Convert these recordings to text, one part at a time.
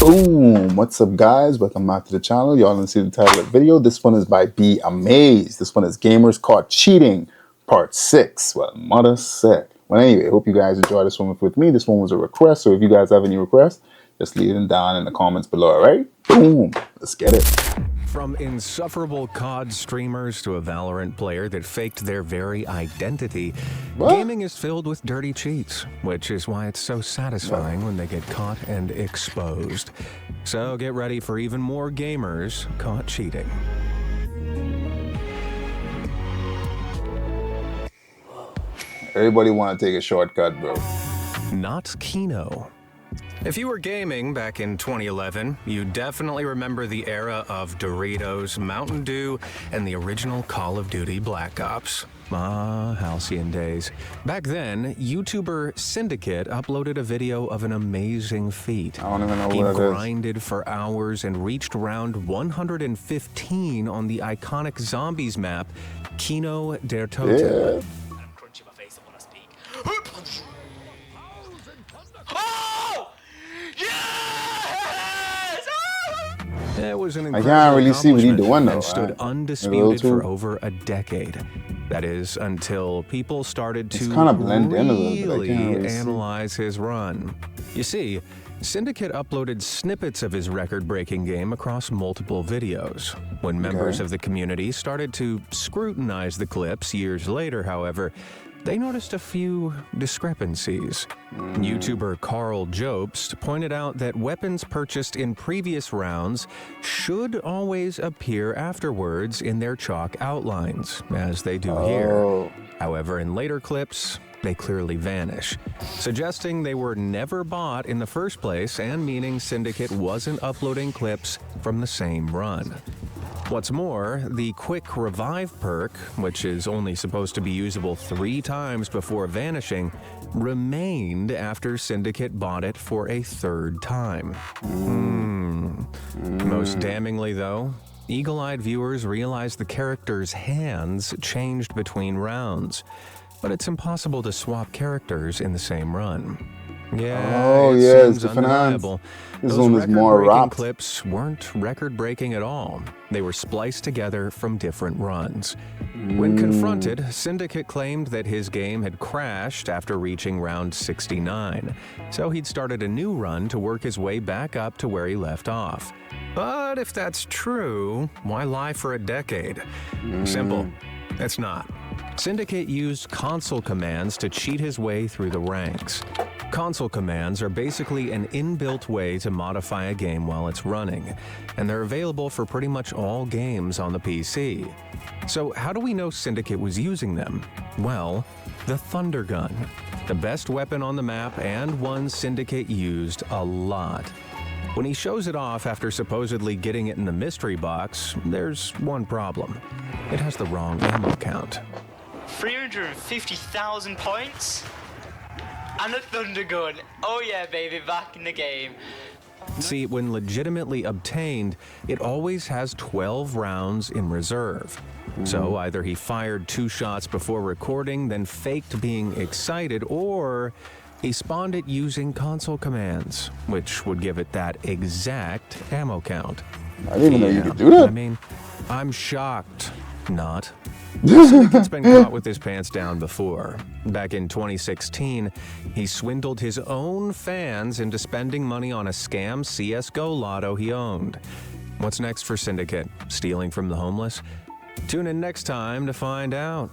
Boom! What's up, guys? Welcome back to the channel. Y'all didn't see the title of the video. This one is by Be Amazed. This one is Gamers Caught Cheating, Part 6. Well, mother said. Well, anyway, hope you guys enjoy this one with me. This one was a request, so if you guys have any requests, just leave them down in the comments below, alright? Boom! Let's get it. From insufferable COD streamers to a Valorant player that faked their very identity, gaming is filled with dirty cheats, which is why it's so satisfying when they get caught and exposed. So get ready for even more gamers caught cheating. Everybody want to take a shortcut, bro. Not Kino. If you were gaming back in 2011, you definitely remember the era of Doritos, Mountain Dew, and the original Call of Duty Black Ops. Ah, halcyon days. Back then, YouTuber Syndicate uploaded a video of an amazing feat. I don't even know He what it is. grinded for hours and reached round 115 on the iconic zombies map, Kino der Toten. Yeah. Crunching my face, I want to speak. Oh! Yes! It was an I incredible can't really see what he accomplishment doing, though, and stood right? undisputed too. for over a decade. That is, until people started It's to kinda blend in a little bit. I really can't really see. analyze his run. You see, Syndicate uploaded snippets of his record-breaking game across multiple videos. When members of the community started to scrutinize the clips years later, however, they noticed a few discrepancies. YouTuber Carl Jobst pointed out that weapons purchased in previous rounds should always appear afterwards in their chalk outlines, as they do here. However, in later clips, they clearly vanish, suggesting they were never bought in the first place and meaning Syndicate wasn't uploading clips from the same run. What's more, the quick revive perk, which is only supposed to be usable 3 times before vanishing, remained after Syndicate bought it for a 3rd time. Most damningly, though, eagle-eyed viewers realized the character's hands changed between rounds, but it's impossible to swap characters in the same run. Yeah, it's seems different hands. undeniable. This Those one is more record-breaking wrapped. clips weren't record-breaking at all. They were spliced together from different runs. When confronted, Syndicate claimed that his game had crashed after reaching round 69, so he'd started a new run to work his way back up to where he left off. But if that's true, why lie for a decade? Simple. It's not. Syndicate used console commands to cheat his way through the ranks. Console commands are basically an inbuilt way to modify a game while it's running, and they're available for pretty much all games on the PC. So how do we know Syndicate was using them? Well, the Thunder Gun, the best weapon on the map and one Syndicate used a lot. When he shows it off after supposedly getting it in the mystery box, there's one problem. It has the wrong ammo count. 350,000 points? And a Thunder Gun. Oh yeah, baby, back in the game. See, when legitimately obtained, it always has 12 rounds in reserve. So either he fired 2 shots before recording, then faked being excited, or he spawned it using console commands, which would give it that exact ammo count. I didn't even know you could do that. I mean, I'm shocked. Not. Syndicate's been caught with his pants down before. Back in 2016, he swindled his own fans into spending money on a scam CSGO lotto he owned. What's next for Syndicate? Stealing from the homeless? Tune in next time to find out.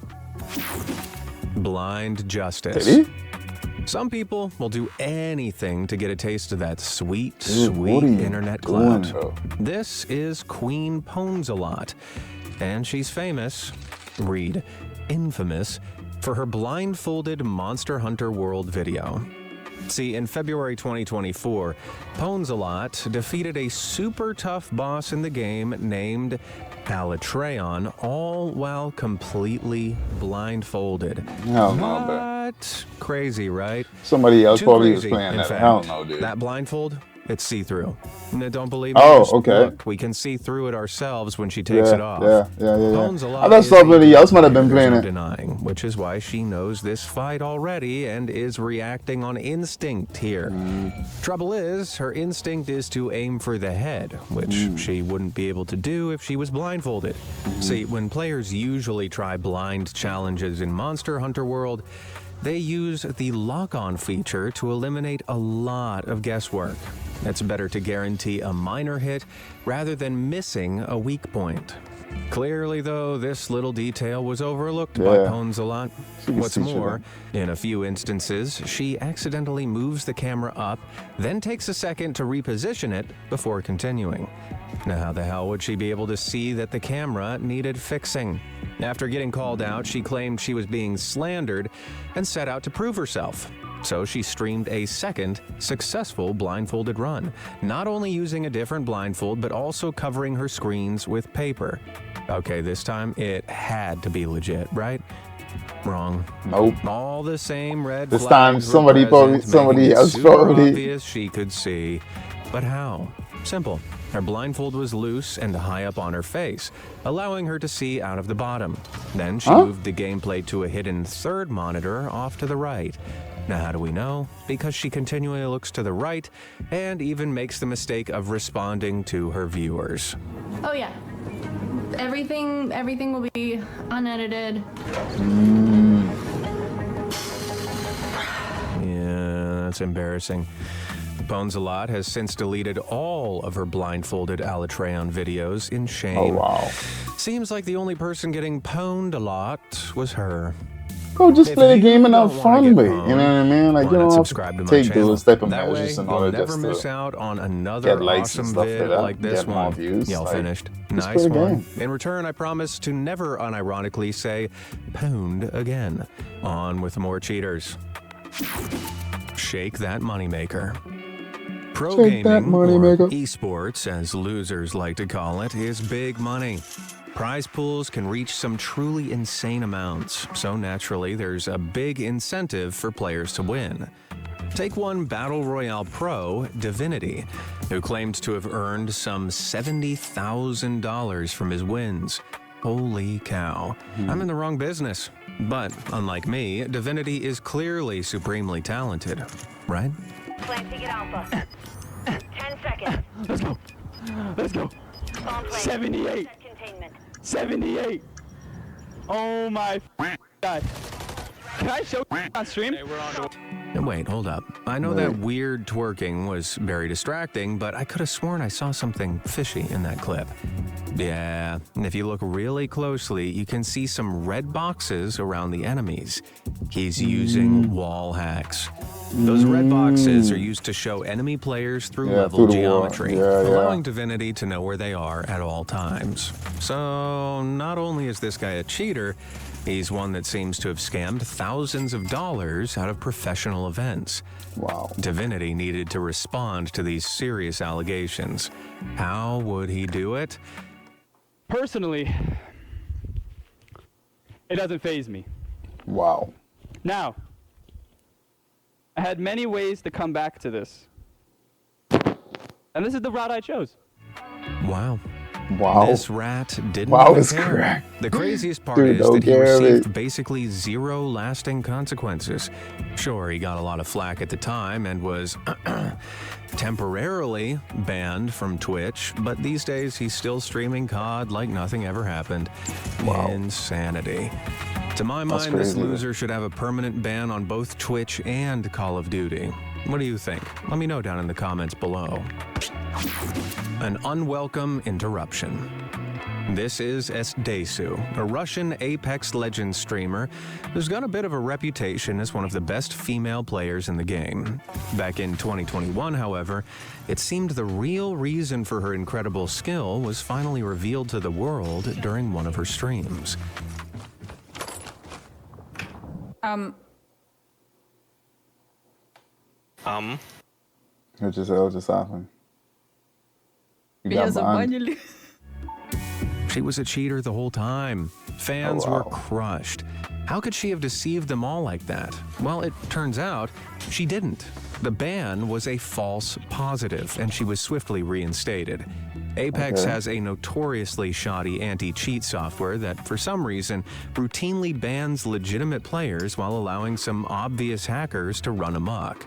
Blind justice. Did he? Some people will do anything to get a taste of that sweet, Dude, what sweet are you internet doing, clout. bro? This is Queen Pwnsalot, and she's famous, read infamous, for her blindfolded Monster Hunter World video. See, in February 2024, Pwnsalot defeated a super tough boss in the game named Alatreon, all while completely blindfolded. Hell no, bro. What? Crazy, right? Somebody else Too probably was crazy, playing in that. fact. Hell no, dude. That blindfold It's see-through. Don't believe me? Oh, Just okay. Look, we can see through it ourselves when she takes it off. Yeah. Bones a lot I thought is somebody a else might have been there's playing no it. denying, which is why she knows this fight already and is reacting on instinct here. Trouble is, her instinct is to aim for the head, which she wouldn't be able to do if she was blindfolded. See, when players usually try blind challenges in Monster Hunter World, they use the lock-on feature to eliminate a lot of guesswork. It's better to guarantee a minor hit rather than missing a weak point. Clearly, though, this little detail was overlooked by Bones a lot. What's more, in a few instances, she accidentally moves the camera up, then takes a second to reposition it before continuing. Now, how the hell would she be able to see that the camera needed fixing? After getting called out, she claimed she was being slandered and set out to prove herself. So she streamed a second successful blindfolded run, not only using a different blindfold, but also covering her screens with paper. Okay, this time it had to be legit, right? Wrong. Nope. All the same red This flags time were somebody present, somebody making it else super probably. obvious she could see. But how? Simple. Her blindfold was loose and high up on her face, allowing her to see out of the bottom. Then she moved the gameplay to a hidden third monitor off to the right. Now, how do we know? Because she continually looks to the right and even makes the mistake of responding to her viewers. Oh yeah. Everything will be unedited. Yeah, that's embarrassing. Bones-a-Lot has since deleted all of her blindfolded Alatreon videos in shame. Oh, wow. Seems like the only person getting pwned a lot was her. Go just If play the you game and don't have wanna fun get with it. You know what I mean? Like, why you not don't have subscribe to to my take channel? those type of That way, measures in you'll order never just miss to out on another get likes and awesome stuff vid like that, like this get more one. views, Y'all like, finished. just Nice play the one. game. In return, I promise to never unironically say pwned again. On with more cheaters. Shake that moneymaker. Pro Shake that gaming, or moneymaker. esports, as losers like to call it, is big money. Prize pools can reach some truly insane amounts, so naturally there's a big incentive for players to win. Take one Battle Royale pro, Divinity, who claimed to have earned some $70,000 from his wins. Holy cow. I'm in the wrong business. But, unlike me, Divinity is clearly supremely talented, right? Planting it alpha. 10 seconds. Let's go. Bomb planted. 78. Set containment. 78. Oh my God. Can I show on stream? Wait, hold up. I know that weird twerking was very distracting, but I could have sworn I saw something fishy in that clip. Yeah, and if you look really closely, you can see some red boxes around the enemies. He's using wall hacks. Those red boxes are used to show enemy players through level through the wall. geometry, allowing Divinity to know where they are at all times. So, not only is this guy a cheater, he's one that seems to have scammed thousands of dollars out of professional events. Wow. Divinity needed to respond to these serious allegations. How would he do it? Personally, it doesn't faze me. Wow. Now, I had many ways to come back to this. And this is the route I chose. Wow. Wow. This rat didn't Wow even is care. correct. The craziest part Dude, is don't that he care, received mate. basically zero lasting consequences. Sure, he got a lot of flack at the time and was temporarily banned from Twitch, but these days he's still streaming COD like nothing ever happened. Wow. Insanity. To my mind, this crazy. loser should have a permanent ban on both Twitch and Call of Duty. What do you think? Let me know down in the comments below. An unwelcome interruption. This is Esdesu, a Russian Apex Legends streamer who's got a bit of a reputation as one of the best female players in the game. Back in 2021, however, it seemed the real reason for her incredible skill was finally revealed to the world during one of her streams. What just happened? You Меня got banned? забанили. She was a cheater the whole time. Fans Oh, were wow. crushed. How could she have deceived them all like that? Well, it turns out she didn't. The ban was a false positive, and she was swiftly reinstated. Apex has a notoriously shoddy anti-cheat software that, for some reason, routinely bans legitimate players while allowing some obvious hackers to run amok.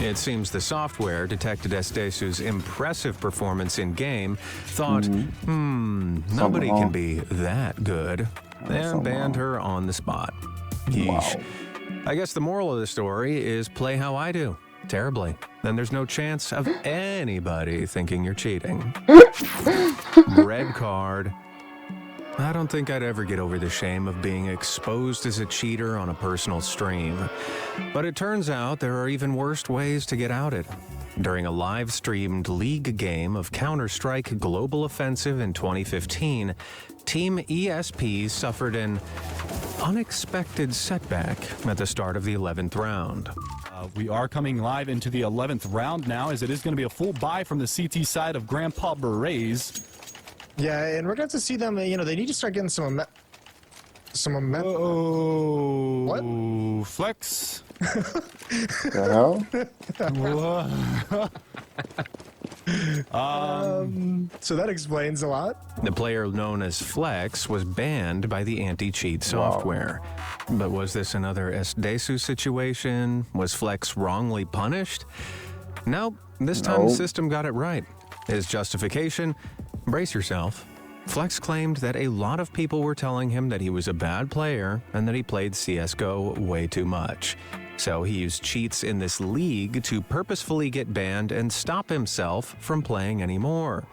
It seems the software detected Estesu's impressive performance in-game, thought, nobody can be that good, and banned her on the spot. Yeesh. I guess the moral of the story is play how I do. Terribly. Then there's no chance of anybody thinking you're cheating. Red card. I don't think I'd ever get over the shame of being exposed as a cheater on a personal stream. But it turns out there are even worse ways to get outed. During a live-streamed league game of Counter-Strike Global Offensive in 2015, Team ESP suffered an unexpected setback at the start of the 11th round. We are coming live into the 11th round now, as it is going to be a full buy from the CT side of Grandpa Berets. Yeah, in regards to see them, they need to start getting some momentum. Oh, What? Flex. The hell? So that explains a lot. The player known as Flex was banned by the anti-cheat software. But was this another Estesu situation? Was Flex wrongly punished? Nope, this time the system got it right. His justification? Brace yourself. Flex claimed that a lot of people were telling him that he was a bad player and that he played CSGO way too much. So he used cheats in this league to purposefully get banned and stop himself from playing anymore.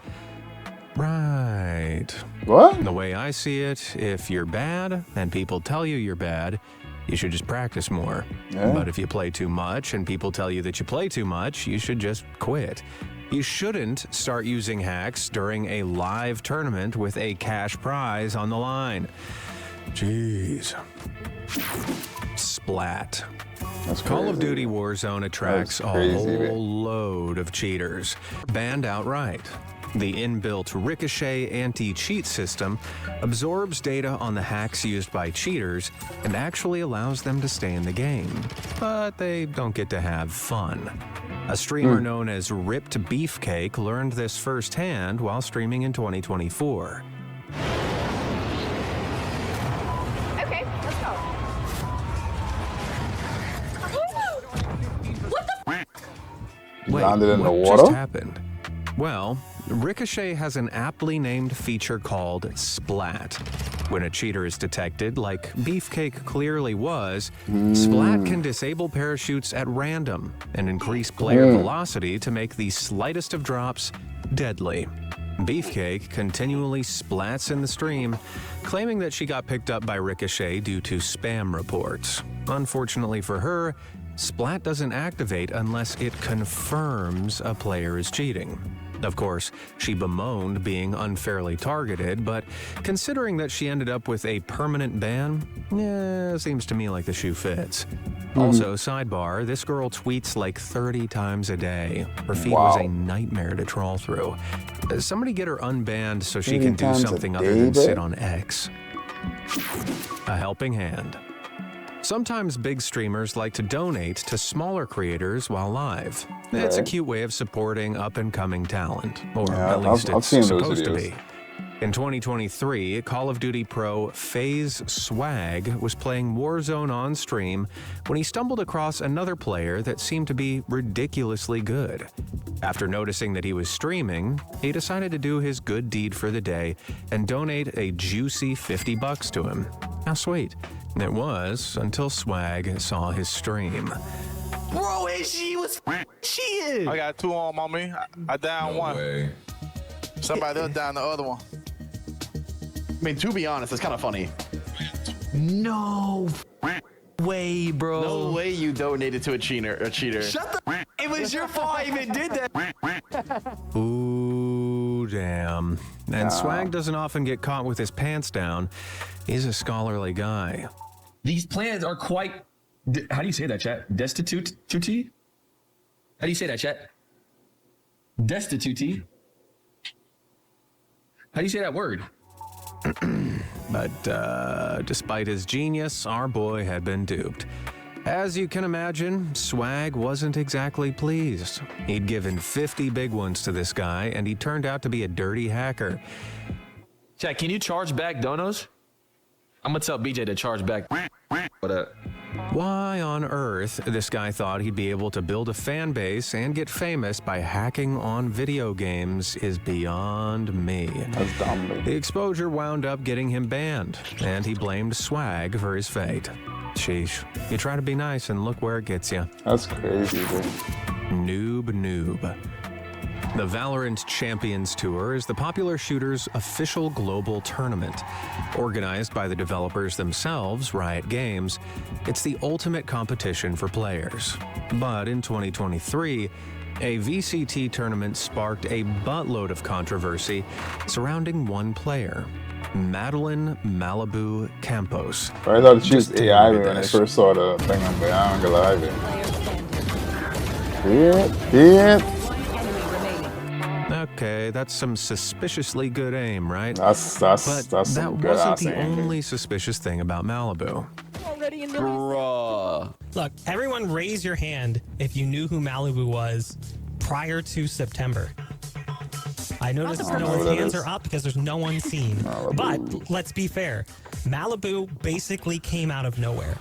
Right. What? The way I see it, if you're bad and people tell you you're bad, you should just practice more. Yeah. But if you play too much and people tell you that you play too much, you should just quit. You shouldn't start using hacks during a live tournament with a cash prize on the line. Jeez. Splat. That's Call of crazy. Duty Warzone attracts That's crazy, a man. whole load of cheaters. Banned outright. The inbuilt Ricochet anti-cheat system absorbs data on the hacks used by cheaters and actually allows them to stay in the game. But they don't get to have fun. A streamer known as Ripped Beefcake learned this firsthand while streaming in 2024. Okay, let's go. Wait, Landed in the what water? just happened? Well, Ricochet has an aptly named feature called Splat. When a cheater is detected, like Beefcake clearly was, Splat can disable parachutes at random and increase player velocity to make the slightest of drops deadly. Beefcake continually splats in the stream, claiming that she got picked up by Ricochet due to spam reports. Unfortunately for her, Splat doesn't activate unless it confirms a player is cheating. Of course, she bemoaned being unfairly targeted, but considering that she ended up with a permanent ban, seems to me like the shoe fits. Also, sidebar, this girl tweets like 30 times a day. Her feed was a nightmare to trawl through. Somebody get her unbanned so she 30 can do times a something day, other than bro? sit on X. A helping hand. Sometimes big streamers like to donate to smaller creators while live. It's a cute way of supporting up-and-coming talent, or Yeah, at least I've it's seen those supposed to videos. be. In 2023, Call of Duty pro FaZe Swag was playing Warzone on stream when he stumbled across another player that seemed to be ridiculously good. After noticing that he was streaming, he decided to do his good deed for the day and donate a juicy $50 to him. How sweet. It was until Swag saw his stream. Bro, and she was cheating. I got two on me. I down one. Way. Somebody else down the other one. I mean, to be honest, it's kind of funny. No way, bro. No way you donated to a cheater. Shut the. It was your fault I even did that. Ooh, damn. And Swag doesn't often get caught with his pants down. He's a scholarly guy. These plans are quite. How do you say that, chat? Destitute? How do you say that, chat? Destitute? How do you say that word? But despite his genius, our boy had been duped. As you can imagine, Swag wasn't exactly pleased. He'd given 50 big ones to this guy, and he turned out to be a dirty hacker. Chat, can you charge back donos? I'm gonna tell BJ to charge back. What up? Why on earth this guy thought he'd be able to build a fan base and get famous by hacking on video games is beyond me. That's dumb, man. The exposure wound up getting him banned, and he blamed Swag for his fate. Sheesh. You try to be nice and look where it gets you. That's crazy, dude. Noob. The Valorant Champions Tour is the popular shooter's official global tournament. Organized by the developers themselves, Riot Games, it's the ultimate competition for players. But in 2023, a VCT tournament sparked a buttload of controversy surrounding one player, Madeline Malibu Campos. I thought she was AI when I first saw the thing on the angle live. Yeah. Okay, that's some suspiciously good aim, right? That's But some that good wasn't ass the aim, dude. only suspicious thing about Malibu. Bruh. Look, everyone raise your hand if you knew who Malibu was prior to September. I noticed no one's hands are up because there's no one seen. But let's be fair. Malibu basically came out of nowhere.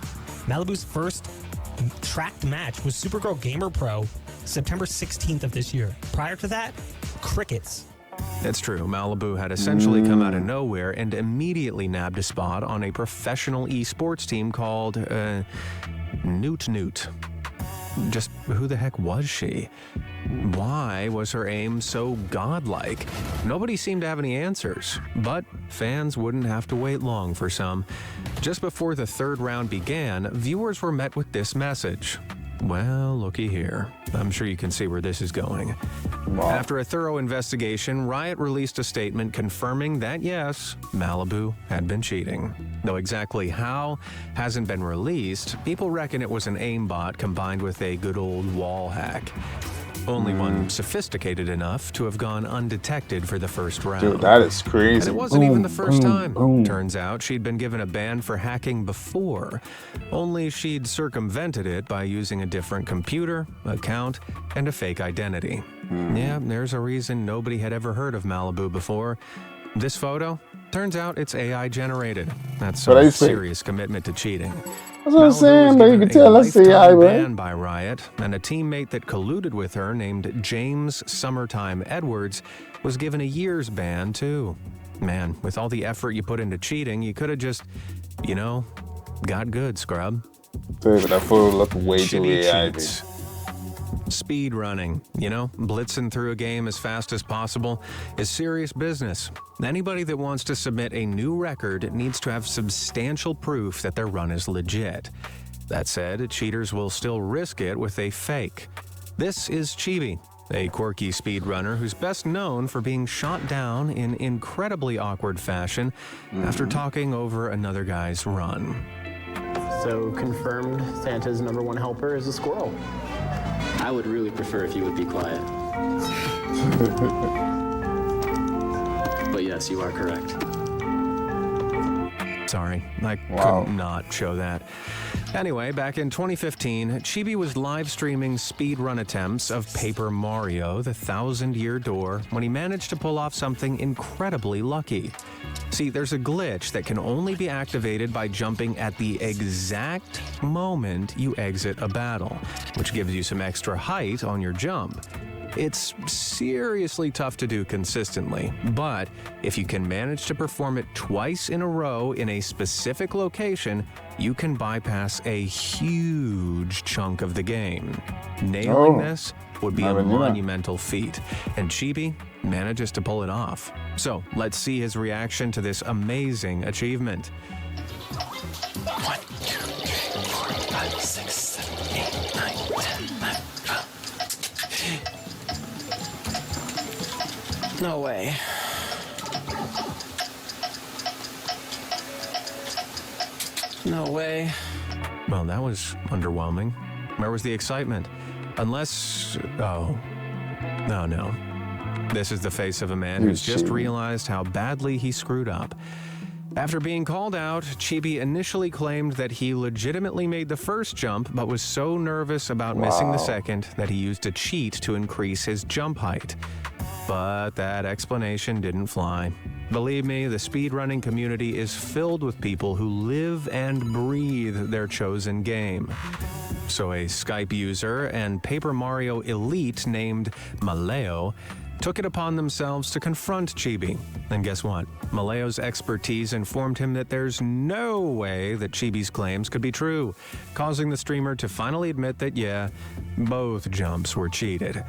Malibu's first tracked match was Supergirl Gamer Pro September 16th of this year. Prior to that, crickets. It's true, Malibu had essentially come out of nowhere and immediately nabbed a spot on a professional esports team called Newt. Just who the heck was she? Why was her aim so godlike? Nobody seemed to have any answers, but fans wouldn't have to wait long for some. Just before the third round began, viewers were met with this message. Well, looky here. I'm sure you can see where this is going. Wow. After a thorough investigation, Riot released a statement confirming that, yes, Malibu had been cheating. Though exactly how hasn't been released, people reckon it was an aimbot combined with a good old wall hack. Only one sophisticated enough to have gone undetected for the first round. Dude, that is crazy. And it wasn't even the first time. Boom. Turns out she'd been given a ban for hacking before, only she'd circumvented it by using a different computer, account, and a fake identity. Yeah, there's a reason nobody had ever heard of Malibu before. This photo, turns out it's AI generated. That's But a I see. serious commitment to cheating. That's what I'm Malibu saying, was but you given can a tell that's AI, lifetime right? ban by Riot, and a teammate that colluded with her named James Summertime Edwards was given a year's ban too. Man, with all the effort you put into cheating, you could have just, got good, scrub. Dude, but that photo looked way too Chibi AI, dude. cheats. Speed running, blitzing through a game as fast as possible is serious business. Anybody that wants to submit a new record needs to have substantial proof that their run is legit. That said, cheaters will still risk it with a fake. This is Chibi, a quirky speedrunner who's best known for being shot down in incredibly awkward fashion after talking over another guy's run. So confirmed Santa's #1 helper is a squirrel. I would really prefer if you would be quiet. But yes, you are correct. Sorry, I couldn't not show that. Anyway, back in 2015, Chibi was live streaming speedrun attempts of Paper Mario: The Thousand-Year Door when he managed to pull off something incredibly lucky. See, there's a glitch that can only be activated by jumping at the exact moment you exit a battle, which gives you some extra height on your jump. It's seriously tough to do consistently, but if you can manage to perform it twice in a row in a specific location, you can bypass a huge chunk of the game. Nailing this would be a monumental feat, and Chibi manages to pull it off. So let's see his reaction to this amazing achievement. 1, 2, 3, 4, 5, 6, 7, 8, 9, 10, 11, 12. No way. No way. Well, that was underwhelming. Where was the excitement? Unless... Oh, no. This is the face of a man who's just realized how badly he screwed up. After being called out, Chibi initially claimed that he legitimately made the first jump, but was so nervous about missing the second that he used a cheat to increase his jump height. But that explanation didn't fly. Believe me, the speedrunning community is filled with people who live and breathe their chosen game. So a Skype user and Paper Mario elite named Maleo took it upon themselves to confront Chibi. And guess what? Maleo's expertise informed him that there's no way that Chibi's claims could be true, causing the streamer to finally admit that, yeah, both jumps were cheated.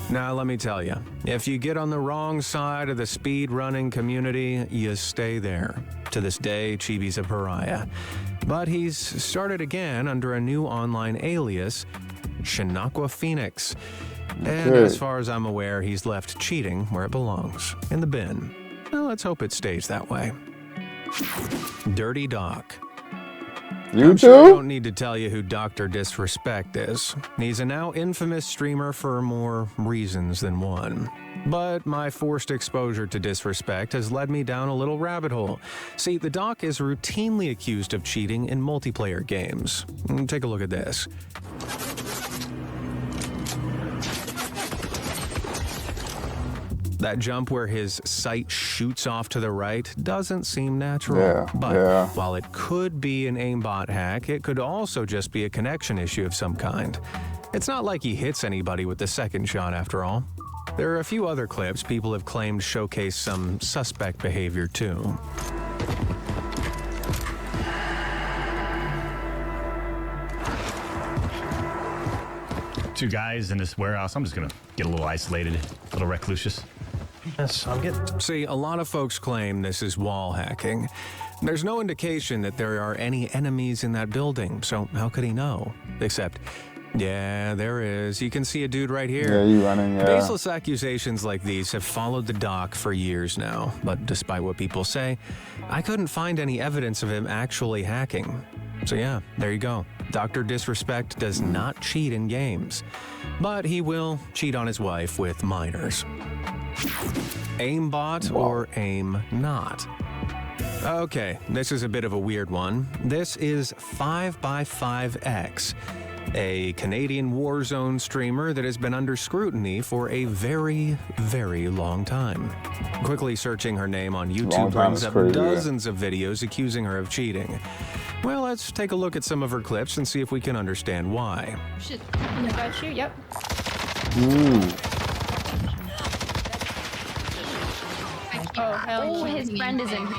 Now, let me tell you, if you get on the wrong side of the speedrunning community, you stay there. To this day, Chibi's a pariah. But he's started again under a new online alias, Shinakwa Phoenix. And as far as I'm aware, he's left cheating where it belongs, in the bin. Well, let's hope it stays that way. Dirty Doc. You I'm too? sure I don't need to tell you who Dr. Disrespect is. He's a now infamous streamer for more reasons than one. But my forced exposure to Disrespect has led me down a little rabbit hole. See, the Doc is routinely accused of cheating in multiplayer games. Take a look at this. That jump where his sight shoots off to the right doesn't seem natural. But while it could be an aimbot hack, it could also just be a connection issue of some kind. It's not like he hits anybody with the second shot after all. There are a few other clips people have claimed showcase some suspect behavior too. Two guys in this warehouse. I'm just gonna get a little isolated, a little reclusious. Yes, I'm good. See, a lot of folks claim this is wall hacking. There's no indication that there are any enemies in that building, so how could he know? Except, yeah, there is. You can see a dude right here. Yeah, you running, yeah. Baseless accusations like these have followed the Doc for years now, but despite what people say, I couldn't find any evidence of him actually hacking. So yeah, there you go. Dr. Disrespect does not cheat in games, but he will cheat on his wife with minors. Aimbot or aim not? Okay, this is a bit of a weird one. This is 5x5X, a Canadian Warzone streamer that has been under scrutiny for a very, very long time. Quickly searching her name on YouTube brings up dozens of videos accusing her of cheating. Well, let's take a look at some of her clips and see if we can understand why. Shit. I got you, yep. Oh, hell. His friend is in here.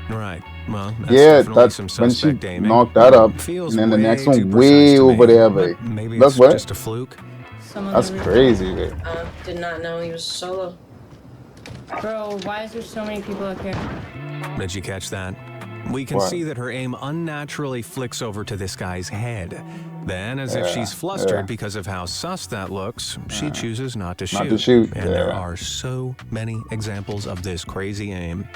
Right. Well, that's Yeah, definitely that's some when she suspect aiming. knocked that up, Feels and then the way next too one precise way to over me, there, but babe. maybe That's it's what? just a fluke. That's crazy, babe. Did not know he was solo. Bro, why is there so many people up here? Did you catch that? We can What? see that her aim unnaturally flicks over to this guy's head. Then, as if Yeah, she's flustered yeah. because of how sus that looks, she chooses not to shoot. Not to shoot, And there yeah. are so many examples of this crazy aim.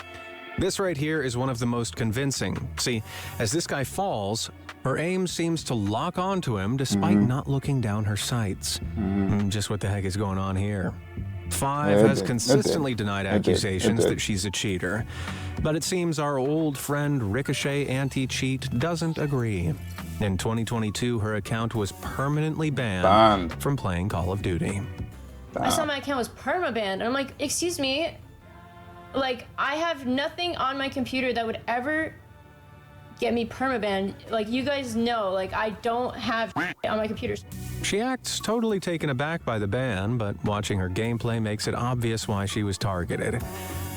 This right here is one of the most convincing. See, as this guy falls, her aim seems to lock onto him despite not looking down her sights. Just what the heck is going on here? Five Yeah, it has did. consistently denied It did. It accusations did. that she's a cheater. But it seems our old friend Ricochet Anti-Cheat doesn't agree. In 2022, her account was permanently banned from playing Call of Duty. I saw my account was permabanned, and I'm like, excuse me? Like, I have nothing on my computer that would ever get me permabanned. Like, you guys know, like, I don't have on my computers. She acts totally taken aback by the ban, but watching her gameplay makes it obvious why she was targeted.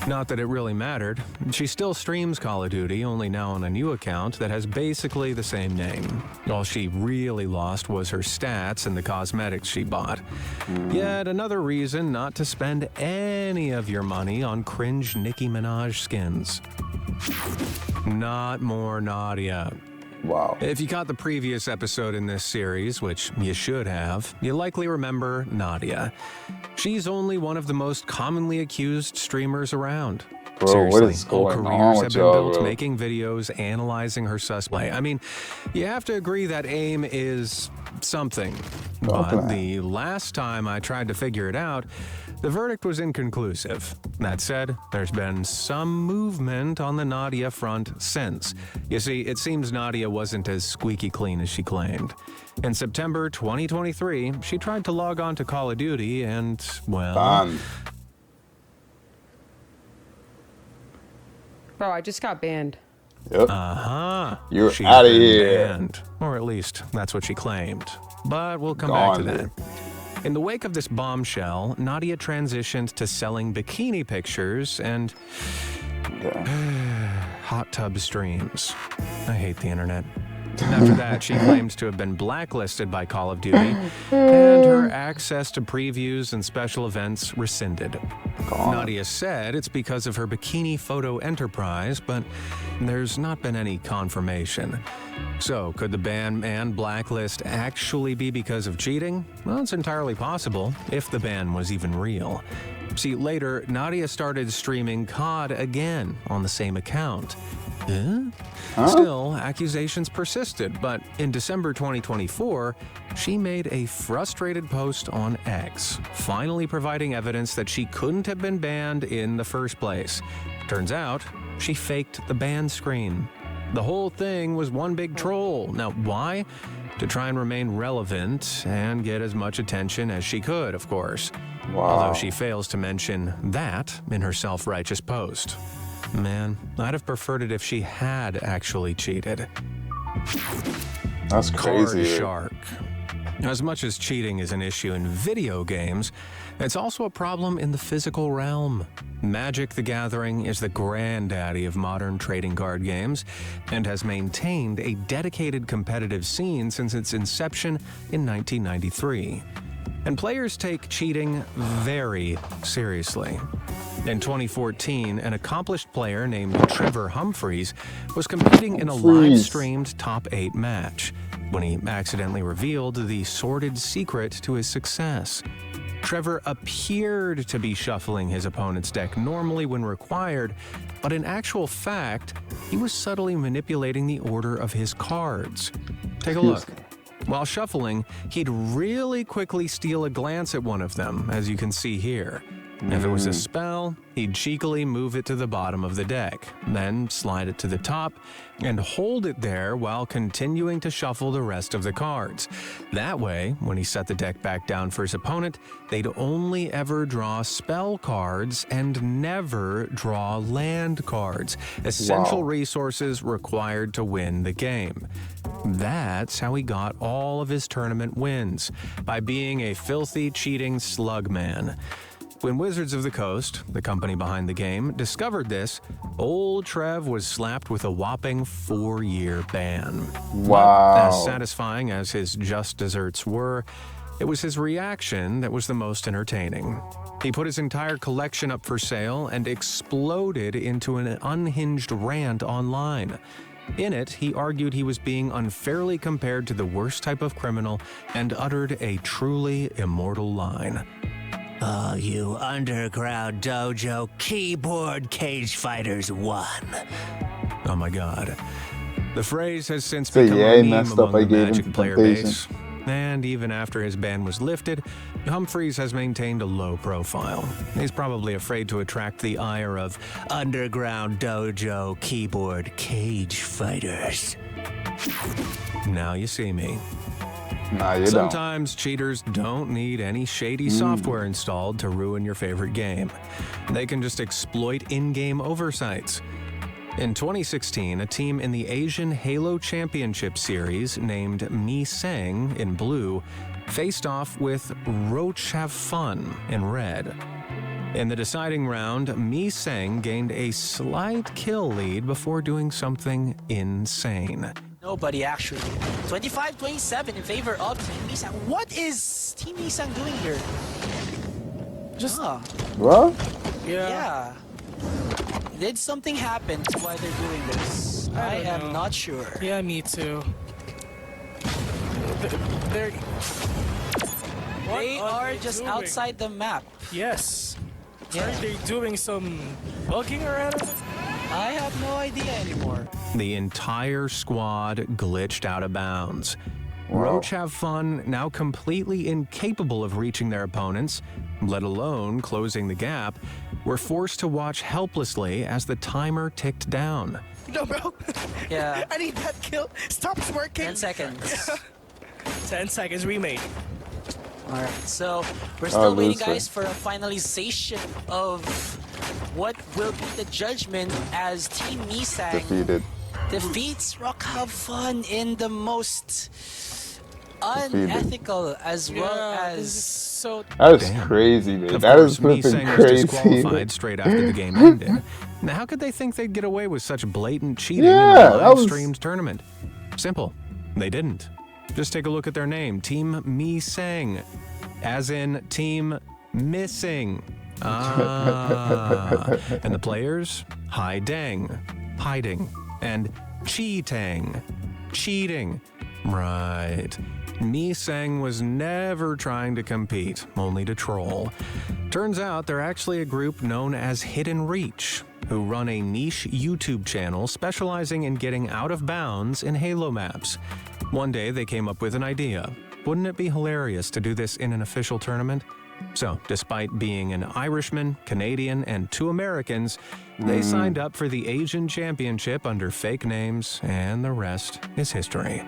Not that it really mattered. She still streams Call of Duty, only now on a new account that has basically the same name. All she really lost was her stats and the cosmetics she bought. Yet another reason not to spend any of your money on cringe Nicki Minaj skins. Not more Nadia. Wow. If you caught the previous episode in this series, which you should have, you likely remember Nadia. She's only one of the most commonly accused streamers around. Bro, Seriously, what is whole going on careers with have been y'all, built bro? making videos, analyzing her susplay. I mean, you have to agree that aim is something. Talking But the last time I tried to figure it out, the verdict was inconclusive. That said, there's been some movement on the Nadia front since. You see, it seems Nadia wasn't as squeaky clean as she claimed. In September 2023, she tried to log on to Call of Duty and, well... Done. Bro, I just got banned. Yep. Uh-huh. You're She's out of been here. banned. Or at least, that's what she claimed. But we'll come back to that. In the wake of this bombshell, Nadia transitioned to selling bikini pictures and hot tub streams. I hate the internet. After that, she claimed to have been blacklisted by Call of Duty, and her access to previews and special events rescinded. Nadia said it's because of her bikini photo enterprise, but there's not been any confirmation. So, could the ban and blacklist actually be because of cheating? Well, it's entirely possible, if the ban was even real. See, later, Nadia started streaming COD again on the same account. Still, accusations persisted, but in December 2024, she made a frustrated post on X, finally providing evidence that she couldn't have been banned in the first place. Turns out, she faked the ban screen. The whole thing was one big troll. Now, why? To try and remain relevant and get as much attention as she could, of course. Wow. Although she fails to mention that in her self-righteous post. Man, I'd have preferred it if she had actually cheated. That's crazy. Card Shark. As much as cheating is an issue in video games, it's also a problem in the physical realm. Magic the Gathering is the granddaddy of modern trading card games and has maintained a dedicated competitive scene since its inception in 1993. And players take cheating very seriously. In 2014, an accomplished player named Trevor Humphreys was competing in a live-streamed top 8 match when he accidentally revealed the sordid secret to his success. Trevor appeared to be shuffling his opponent's deck normally when required, but in actual fact, he was subtly manipulating the order of his cards. Take a look. While shuffling, he'd really quickly steal a glance at one of them, as you can see here. If it was a spell, he'd cheekily move it to the bottom of the deck, then slide it to the top, and hold it there while continuing to shuffle the rest of the cards. That way, when he set the deck back down for his opponent, they'd only ever draw spell cards and never draw land cards, essential resources required to win the game. That's how he got all of his tournament wins, by being a filthy, cheating slug man. When Wizards of the Coast, the company behind the game, discovered this, old Trev was slapped with a whopping 4-year ban. Wow. But as satisfying as his just desserts were, it was his reaction that was the most entertaining. He put his entire collection up for sale and exploded into an unhinged rant online. In it, he argued he was being unfairly compared to the worst type of criminal and uttered a truly immortal line. Oh, you underground dojo keyboard cage fighters won. Oh my god. The phrase has since become yeah, a meme messed among up. I the gave him Magic the player temptation. base. And even after his ban was lifted, Humphreys has maintained a low profile. He's probably afraid to attract the ire of underground dojo keyboard cage fighters. Now you see me. Nah, you Sometimes cheaters don't need any shady software installed to ruin your favorite game. They can just exploit in-game oversights. In 2016, a team in the Asian Halo Championship Series named Mi Sang in blue faced off with Roach Have Fun in red. In the deciding round, Mi Sang gained a slight kill lead before doing something insane. Nobody actually. 25-27 in favor of Team Nissan. What is Team Nissan doing here? Just What? yeah. Did something happen to why they're doing this? I am not sure. Yeah, me too. They're They are just doing? outside the map. Yes. Yeah. Are they doing some bugging or anything? I have no idea anymore. The entire squad glitched out of bounds. Roach Have Fun, now completely incapable of reaching their opponents, let alone closing the gap, were forced to watch helplessly as the timer ticked down. No, bro. Yeah. I need that kill. Stop smirking. 10 seconds. 10 seconds remade. Alright, so we're still waiting, this guys, for a finalization of what will be the judgment as Team Misang defeats Rock Have Fun in the most unethical as well as so. That is crazy, man. Of That course, is flipping Misang was crazy. disqualified straight after the game ended. Now, how could they think they'd get away with such blatant cheating in Yeah, a that was- live-streamed tournament? Simple. They didn't. Just take a look at their name, Team Misang, as in Team Missing. Ah. And the players? Hai Dang, hiding, and Chi Tang, cheating. Right. Misang was never trying to compete, only to troll. Turns out they're actually a group known as Hidden Reach, who run a niche YouTube channel specializing in getting out of bounds in Halo maps. One day they came up with an idea. Wouldn't it be hilarious to do this in an official tournament? So, despite being an Irishman, Canadian, and 2 Americans, they signed up for the Asian Championship under fake names, and the rest is history.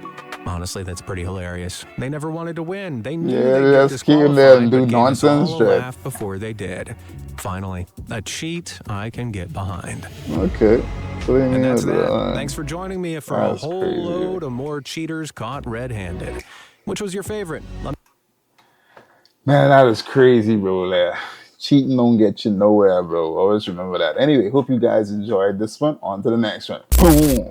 Honestly, that's pretty hilarious. They never wanted to win. They knew Yeah, they'd get just keep them there and disqualified, do but gave us nonsense, all a Jack. laugh before they did. Finally, a cheat I can get behind. Okay. So And that's that. Thanks for joining me for a That's whole crazy. load of more cheaters caught red-handed. Which was your favorite? Man, that is crazy, bro. Like, cheating don't get you nowhere, bro. Always remember that. Anyway, hope you guys enjoyed this one. On to the next one. Boom.